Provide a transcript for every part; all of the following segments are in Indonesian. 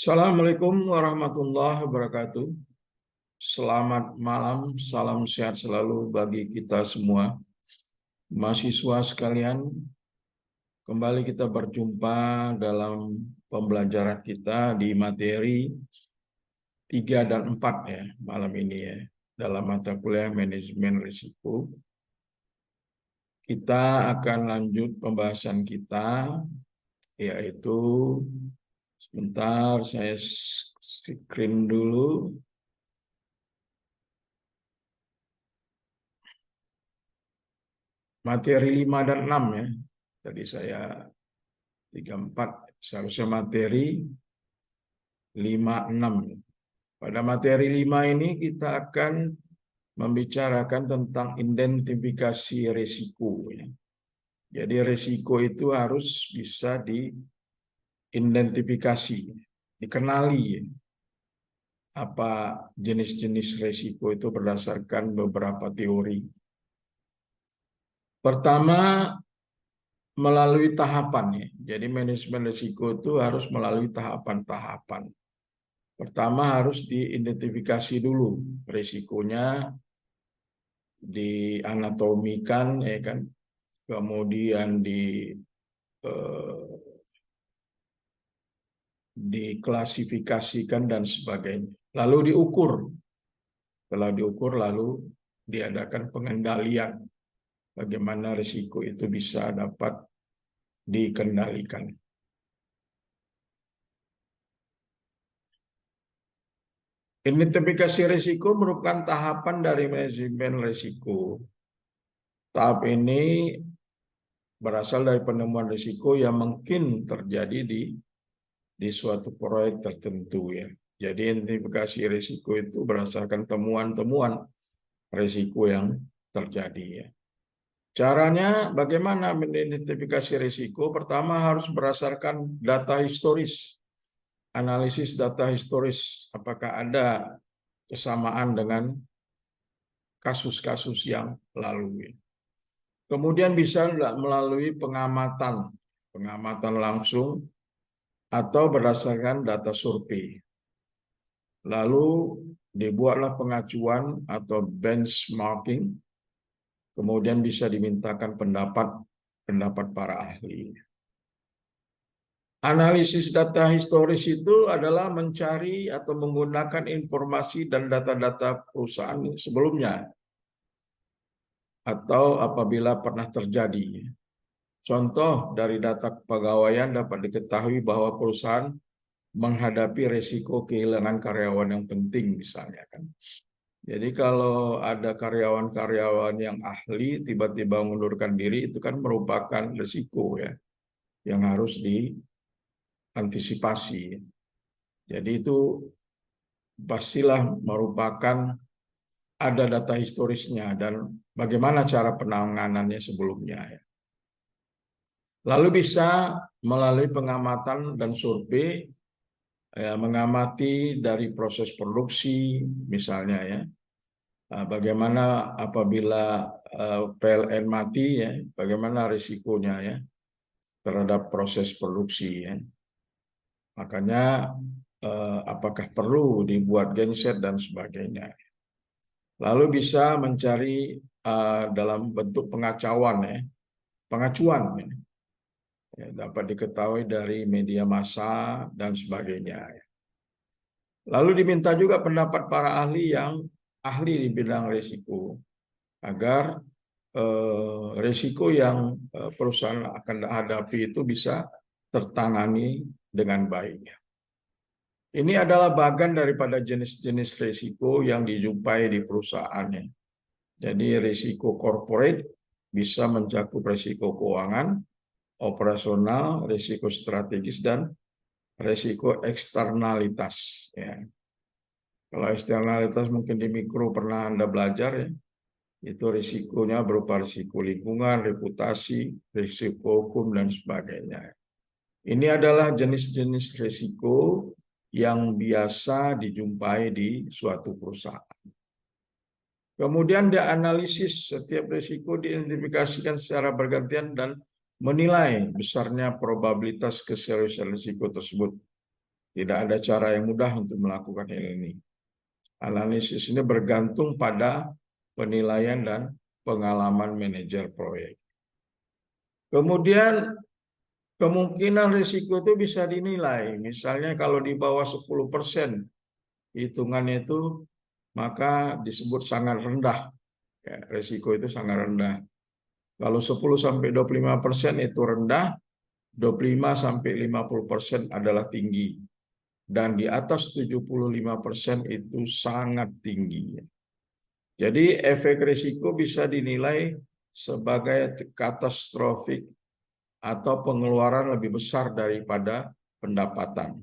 Assalamualaikum warahmatullahi wabarakatuh. Selamat malam, salam sehat selalu bagi kita semua. Mahasiswa sekalian, kembali kita berjumpa dalam pembelajaran kita di materi 3 dan 4 ya, malam ini ya, dalam mata kuliah manajemen risiko. Kita akan lanjut pembahasan kita, yaitu sebentar saya screen dulu. Materi 5 dan 6 ya. Tadi saya 3, 4. Seharusnya materi 5, 6. Pada materi 5 ini kita akan membicarakan tentang identifikasi risiko. Jadi risiko itu harus bisa diidentifikasi, dikenali. Apa jenis-jenis risiko itu berdasarkan beberapa teori. Pertama, melalui tahapan ya. Jadi manajemen risiko itu harus melalui tahapan-tahapan. Pertama harus diidentifikasi dulu risikonya, dianatomikan ya kan. Kemudian diklasifikasikan dan sebagainya. Lalu diukur. Setelah diukur lalu diadakan pengendalian. Bagaimana risiko itu bisa dapat dikendalikan. Identifikasi risiko merupakan tahapan dari manajemen risiko. Tahap ini berasal dari penemuan risiko yang mungkin terjadi di suatu proyek tertentu ya. Jadi identifikasi risiko itu berdasarkan temuan-temuan risiko yang terjadi ya. Caranya bagaimana mengidentifikasi risiko? Pertama harus berdasarkan data historis. Analisis data historis, apakah ada kesamaan dengan kasus-kasus yang lalu. Kemudian bisa melalui pengamatan langsung atau berdasarkan data survei. Lalu dibuatlah pengacuan atau benchmarking, kemudian bisa dimintakan pendapat para ahli. Analisis data historis itu adalah mencari atau menggunakan informasi dan data-data perusahaan sebelumnya atau apabila pernah terjadi. Contoh dari data kepegawaian dapat diketahui bahwa perusahaan menghadapi risiko kehilangan karyawan yang penting misalnya kan. Jadi kalau ada karyawan-karyawan yang ahli tiba-tiba mengundurkan diri itu kan merupakan risiko ya yang harus diantisipasi. Jadi itu pastilah merupakan ada data historisnya dan bagaimana cara penanganannya sebelumnya ya. Lalu bisa melalui pengamatan dan survei ya, mengamati dari proses produksi misalnya ya. Bagaimana apabila PLN mati ya, bagaimana risikonya ya terhadap proses produksi ya. Makanya apakah perlu dibuat genset dan sebagainya. Lalu bisa mencari dalam bentuk pengacuan ya. Ya, dapat diketahui dari media massa dan sebagainya. Lalu diminta juga pendapat para ahli yang ahli di bidang risiko agar risiko yang perusahaan akan hadapi itu bisa tertangani dengan baik. Ini adalah bagian daripada jenis-jenis risiko yang dijumpai di perusahaannya. Jadi risiko corporate bisa mencakup risiko keuangan, operasional, risiko strategis, dan risiko eksternalitas. Ya. Kalau eksternalitas mungkin di mikro pernah Anda belajar ya, itu risikonya berupa risiko lingkungan, reputasi, risiko hukum, dan sebagainya. Ini adalah jenis-jenis risiko yang biasa dijumpai di suatu perusahaan. Kemudian dianalisis setiap risiko diidentifikasikan secara bergantian dan menilai besarnya probabilitas keseriusan risiko tersebut. Tidak ada cara yang mudah untuk melakukan hal ini. Analisis ini bergantung pada penilaian dan pengalaman manajer proyek. Kemudian kemungkinan risiko itu bisa dinilai. Misalnya kalau di bawah 10% hitungannya itu, maka disebut sangat rendah. Ya, risiko itu sangat rendah. Kalau 10-25% itu rendah, 25-50% adalah tinggi. Dan di atas 75% itu sangat tinggi. Jadi efek risiko bisa dinilai sebagai katastrofik atau pengeluaran lebih besar daripada pendapatan.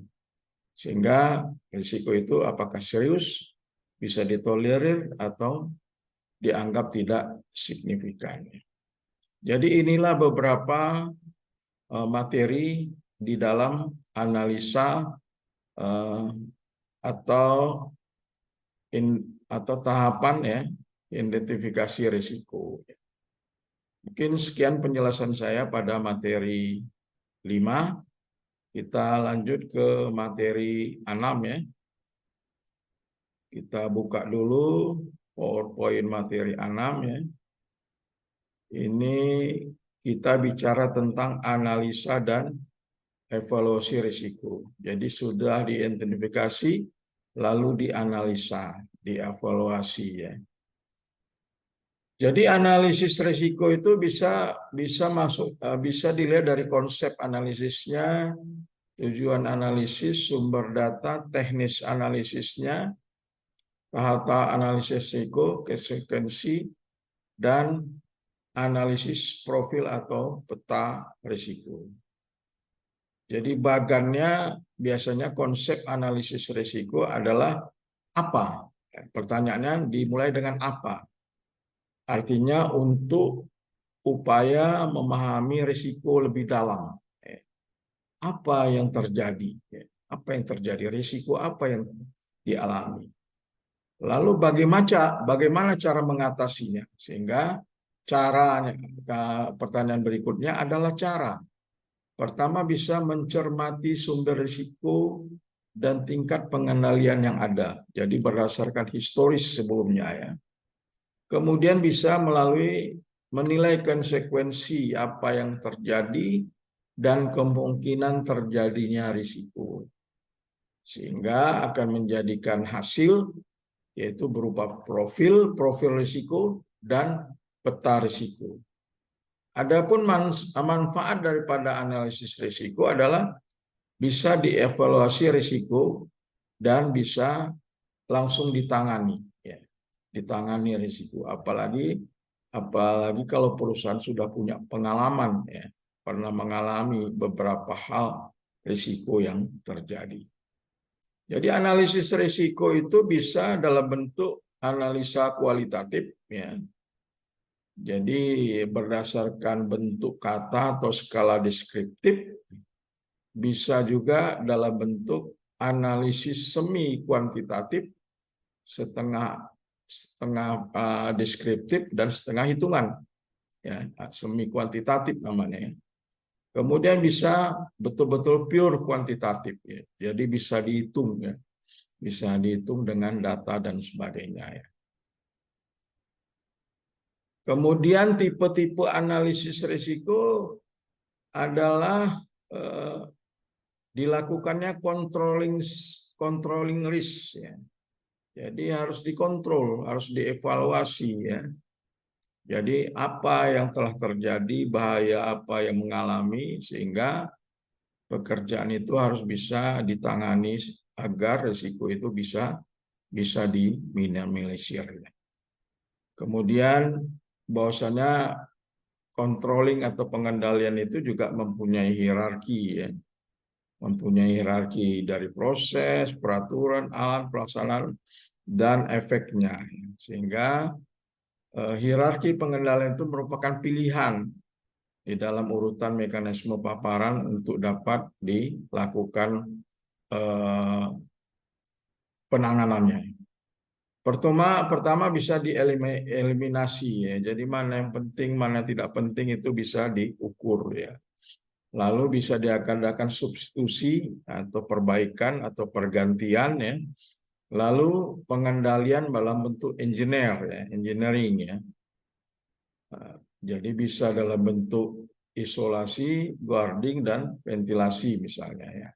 Sehingga risiko itu apakah serius, bisa ditolerir atau dianggap tidak signifikan. Jadi inilah beberapa materi di dalam analisa atau tahapan ya identifikasi risiko. Mungkin sekian penjelasan saya pada materi 5. Kita lanjut ke materi 6 ya. Kita buka dulu PowerPoint materi 6 ya. Ini kita bicara tentang analisa dan evaluasi risiko. Jadi sudah diidentifikasi, lalu dianalisa, dievaluasi ya. Jadi analisis risiko itu bisa dilihat dari konsep analisisnya, tujuan analisis, sumber data, teknis analisisnya, tahap analisis risiko, konsekuensi, dan analisis profil atau peta risiko. Jadi bagannya biasanya konsep analisis risiko adalah apa? Pertanyaannya dimulai dengan apa? Artinya untuk upaya memahami risiko lebih dalam. Apa yang terjadi? Apa yang terjadi? Risiko apa yang dialami? Lalu bagaimana cara mengatasinya? Sehingga caranya, pertanyaan berikutnya adalah cara. Pertama, bisa mencermati sumber risiko dan tingkat pengendalian yang ada. Jadi berdasarkan historis sebelumnya ya. Kemudian bisa menilai konsekuensi apa yang terjadi dan kemungkinan terjadinya risiko. Sehingga akan menjadikan hasil yaitu berupa profil risiko dan peta risiko. Adapun manfaat daripada analisis risiko adalah bisa dievaluasi risiko dan bisa langsung ditangani. Ditangani risiko, apalagi kalau perusahaan sudah punya pengalaman ya, pernah mengalami beberapa hal risiko yang terjadi. Jadi analisis risiko itu bisa dalam bentuk analisa kualitatif ya. Jadi berdasarkan bentuk kata atau skala deskriptif, bisa juga dalam bentuk analisis semi kuantitatif, setengah deskriptif dan setengah hitungan ya, semi kuantitatif namanya ya. Kemudian bisa betul-betul pure kuantitatif ya. Jadi bisa dihitung ya, bisa dihitung dengan data dan sebagainya ya. Kemudian tipe-tipe analisis risiko adalah dilakukannya controlling risk ya. Jadi harus dikontrol, harus dievaluasi ya. Jadi apa yang telah terjadi, bahaya apa yang mengalami, sehingga pekerjaan itu harus bisa ditangani agar risiko itu bisa diminimalisir. Kemudian bahwasanya controlling atau pengendalian itu juga mempunyai hierarki ya. Mempunyai hierarki dari proses, peraturan, alat, pelaksanaan, dan efeknya. Sehingga hierarki pengendalian itu merupakan pilihan di dalam urutan mekanisme paparan untuk dapat dilakukan penanganannya. Pertama bisa dieliminasi ya. Jadi mana yang penting, mana yang tidak penting itu bisa diukur ya. lalu bisa diadakan substitusi atau perbaikan atau pergantian ya, lalu pengendalian dalam bentuk engineering ya. Jadi bisa dalam bentuk isolasi, guarding, dan ventilasi misalnya ya.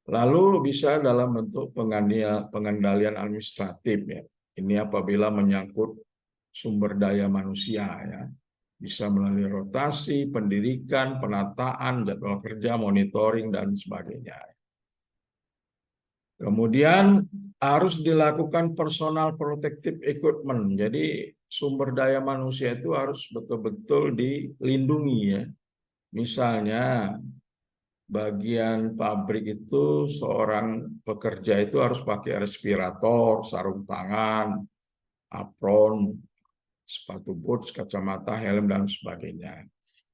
Lalu bisa dalam bentuk pengendalian administratif ya. Ini apabila menyangkut sumber daya manusia ya. Bisa melalui rotasi, pendidikan, penataan, jadwal kerja, monitoring, dan sebagainya. Kemudian harus dilakukan personal protective equipment. Jadi sumber daya manusia itu harus betul-betul dilindungi ya. Misalnya bagian pabrik itu seorang pekerja itu harus pakai respirator, sarung tangan, apron, sepatu boots, kacamata, helm, dan sebagainya.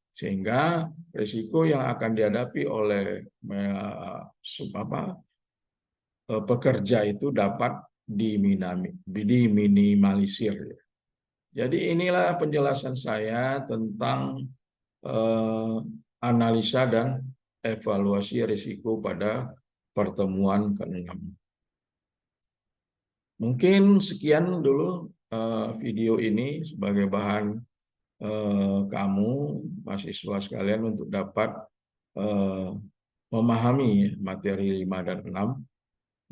Sehingga risiko yang akan dihadapi oleh pekerja itu dapat diminimalisir. Jadi inilah penjelasan saya tentang analisa dan evaluasi risiko pada pertemuan ke-6. Mungkin sekian dulu video ini sebagai bahan kamu, mahasiswa sekalian, untuk dapat memahami materi 5 dan 6.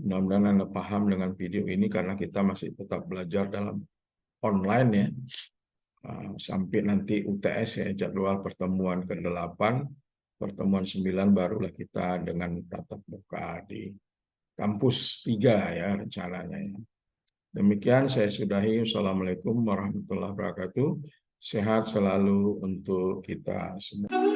Mudah-mudahan Anda paham dengan video ini karena kita masih tetap belajar dalam online ya. Sampai nanti UTS ya, jadwal pertemuan ke-8, pertemuan 9 barulah kita dengan tatap muka di kampus 3 ya rencananya ya. Demikian saya sudahi. Wassalamualaikum warahmatullahi wabarakatuh. Sehat selalu untuk kita semua.